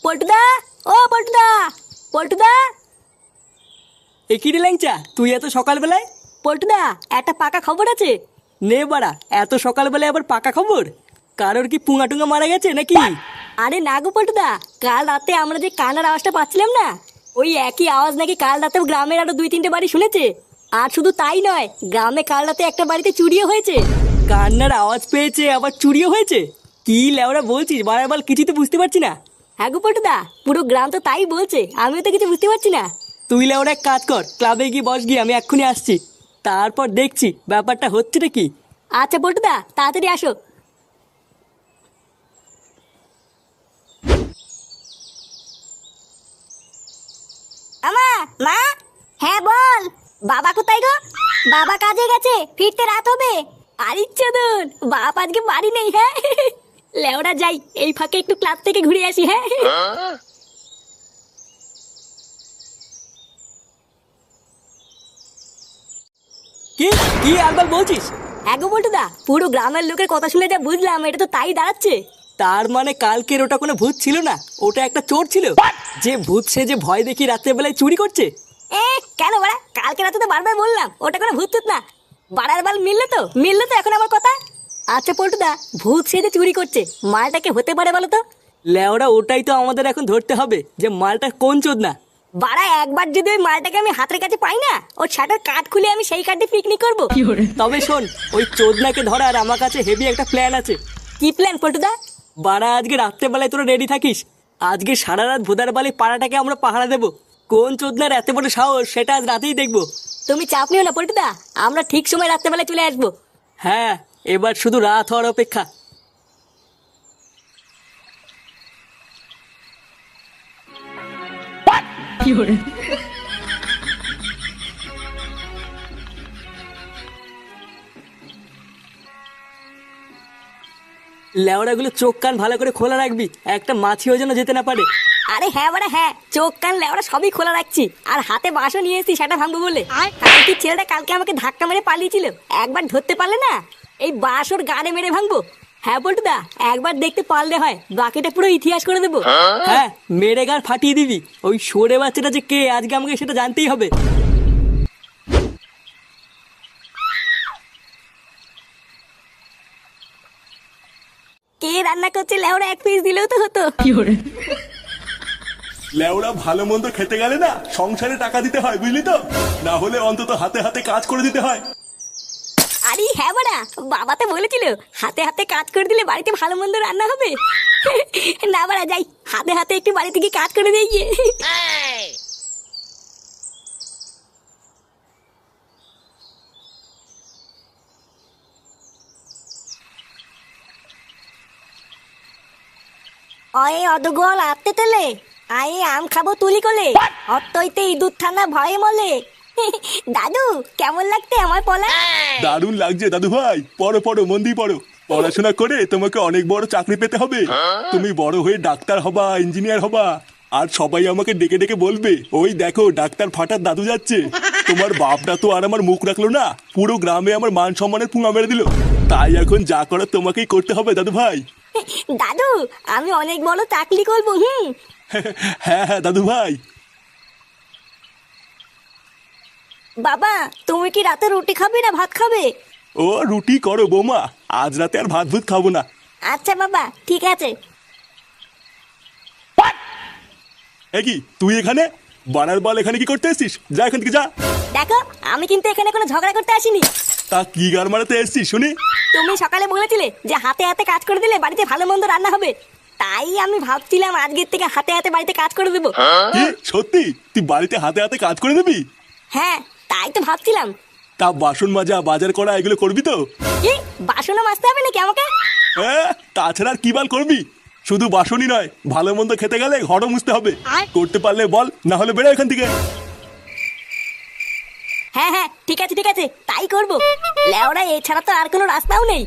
পল্টুদা, ও পল্টুদা, পল্টুদা। একই রে ল্যাংচা, তুই এত সকালবেলায়? পল্টুদা, একটা পাকা খবর আছে। নে বাড়া, এত সকালবেলায় আবার পাকা খবর? কারোর কি পুঙা টুঙা মারা গেছে নাকি? আরে না গো পল্টুদা, কাল রাতে আমরা যে কান্নার আওয়াজটা পাচ্ছিলাম না, ওই একই আওয়াজ নাকি কাল রাতেও গ্রামের আরো 2-3টে বাড়ি শুনেছে। আর শুধু তাই নয়, গ্রামে কাল রাতে একটা বাড়িতে চুরিও হয়েছে। কান্নার আওয়াজ পেয়েছে, আবার চুরিও হয়েছে? কি লেওরা বলছিস বারবার? কিছুই তো বুঝতে পারছি না। হ্যাঁ গো পল্টুদা, পুরো গ্রাম তো তাই বলছে, আমিও তো কিছু বুঝতে পারছি না। তুই লেওরা এক কাজ কর, ক্লাবে গিয়ে বস, গিয়ে আমি এক্ষুনি আসছি। তারপর দেখছি ব্যাপারটা হচ্ছে কি। আচ্ছা পল্টুদা, তাড়াতাড়ি আসো। আমা, মা। হ্যাঁ বল। বাবা কোথায় গো? বাবা কাজে গেছে, ফিরতে রাত হবে। আরে চোদন, বাপ আজকে বাড়ি নেই। হ্যাঁ লেওড়া, যাই এই ফাঁকে একটু ক্লাব থেকে ঘুরে আসি। হ্যাঁ কি কি আলবাল বলছিস? হ্যাঁ গো পল্টুদা, পুরো গ্রামের লোকের কথা শুনে যা বুঝলাম, এটা তো তাই দাঁড়াচ্ছে। তার মানে কালকের ওটা কোনো ভূত ছিল না, ওটা একটা চোর ছিল, যে ভূত সে যে ভয় দেখি রাত্রেবেলায় চুরি করছে। এ কেন বাড়া, কালকে রাতে তো বারবার বললাম ওটা কোনো ভূত টুত না। বাড়ার বাল মিললে তো এখন আমার কথা। আচ্ছা পল্টুদা, ভূত সে যে চুরি করছে, মালটাকে হতে পারে বলো তো? লেওরা, ওটাই তো আমাদের এখন ধরতে হবে, যে মালটা কোন চোদ না। বাড়া, একবার যদি ওই মালটাকে আমি হাতের কাছে পাই না, ওর ছাটার কাঠ খুলে আমি সেই কাঠে পিকনিক করবো। তবে শোন, ওই চোদনাকে ধরার আমার কাছে হেভি একটা প্ল্যান আছে। কি প্ল্যান পল্টুদা? বাড়া, আজকে রাত্রেবেলায় তোরা রেডি থাকিস। আজকে সারা রাত ভোদার বালি পাড়াটাকে আমরা পাহারা দেবো। কোন চোদনার এত বড় সাহস, সেটা আজ রাতেই দেখবো। তুমি চাপ নিও না পল্টুদা, আমরা ঠিক সময় রাত্রেবেলায় চলে আসবো। হ্যাঁ, এবার শুধু রাত হওয়ার অপেক্ষা। লেওড়াগুলো চোখ কান ভালো করে খোলা রাখবি, একটা মাছিও যেন যেতে না পারে। আরে হ্যাঁ বাড়া হ্যাঁ, চোখ কান লেওড়া সবই খোলা রাখছি, আর হাতে বাঁশও নিয়ে এসেছি সেটা ভাঙবো বলে। কি ছেলেটা কালকে আমাকে ধাক্কা মেরে পালিয়েছিল, একবার ধরতে পারলে না, এই বাঁশ ওর গাড়ে মেরে ভাঙবো। হ্যাঁ পল্টুদা, একবার দেখতে পারলে হয়, বাকিটা পুরো ইতিহাস করে দেবো। হ্যাঁ, মেরে গার ফাটিয়ে দিবি। ওই সরে বাচ্চাটা যে কে, আজকে আমাকে সেটা জানতেই হবে। কে রান্না করছে লেওড়া, এক পিস দিলেও তো হতো। লেওরা, ভালো মন্দ খেতে গেলে না সংসারে টাকা দিতে হয়, বুঝলি তো? না হলে অন্তত হাতে হাতে কাজ করে দিতে হয়। আরে হ্যাঁ বাড়া, বাবা তো বলেছিল হাতে হাতে কাজ করে দিলে বাড়িতে ভালো মন্দ রান্না হবে। না বাড়া, যাই হাতে হাতে একটু বাড়ি থেকে কাজ করে দিয়ে গিয়ে। অয়ে অদগল আত্তে তেলে, আয়ে আম খাবো তুলি কোলে, অত্তইতে ইঁদুর থানা ভয়ে মলে। দাদু, কেমন লাগতে আমার পলা? দারুণ লাগছে দাদু ভাই, পড়ো পড়ো, মন দিয়ে পড়ো। পড়াশোনা করে তোমাকে অনেক বড় চাকরি পেতে হবে। তুমি বড় হয়ে ডাক্তার হবা, ইঞ্জিনিয়ার হবা, আর সবাই আমাকে ডেকে ডেকে বলবে, ওই দেখো ডাক্তার ফাটার দাদু যাচ্ছে। তোমার বাপটা তো আর আমার মুখ রাখলো না, পুরো গ্রামে আমার মান সম্মানের পুঙা মেরে দিল। তাই এখন যা করার তোমাকেই করতে হবে দাদু ভাই। দাদু, আমি অনেক বড় চাকরি করবো। হ্যাঁ হ্যাঁ দাদু ভাই। বাবা, তুমি কি রাতে রুটি খাবে না ভাত খাবে? ও, রুটি করো বৌমা, আজ রাতে আর ভাত ভুত খাবো না। আচ্ছা বাবা, ঠিক আছে। কি তুই এখানে? বানার বল, এখানে কি করতে এসছিস? যা এখান থেকে যা। দেখো, আমি কিন্তু এখানে কোনো ঝগড়া করতে আসিনি। তা কি গার মারাতে এসছিস শুনি? তুমি সকালে বলেছিলে যে হাতে হাতে কাজ করে দিলে বাড়িতে ভালো মন্দ রান্না হবে, তাই আমি ভাবছিলাম আজকের থেকে হাতে হাতে বাড়িতে কাজ করে দেবো। কি সত্যি তুই বাড়িতে হাতে হাতে কাজ করে দিবি? হ্যাঁ, তাই তো ভাবছিলাম। তা বাসন মাজা, বাজার করা, এগুলো করবি তো? কি, বাসনও মাজতে হবে নাকি আমাকে? তাছাড়া আর কি বাল করবি? শুধু বাসনই নয়, ভালো মন্দ খেতে গেলে ঘরও মুছতে হবে। করতে পারলে বল, না হলে বেরো এখান থেকে। হ্যাঁ হ্যাঁ, ঠিক আছে ঠিক আছে, তাই করবো। লেওড়া, এছাড়া তো আর কোনো রাস্তাও নেই।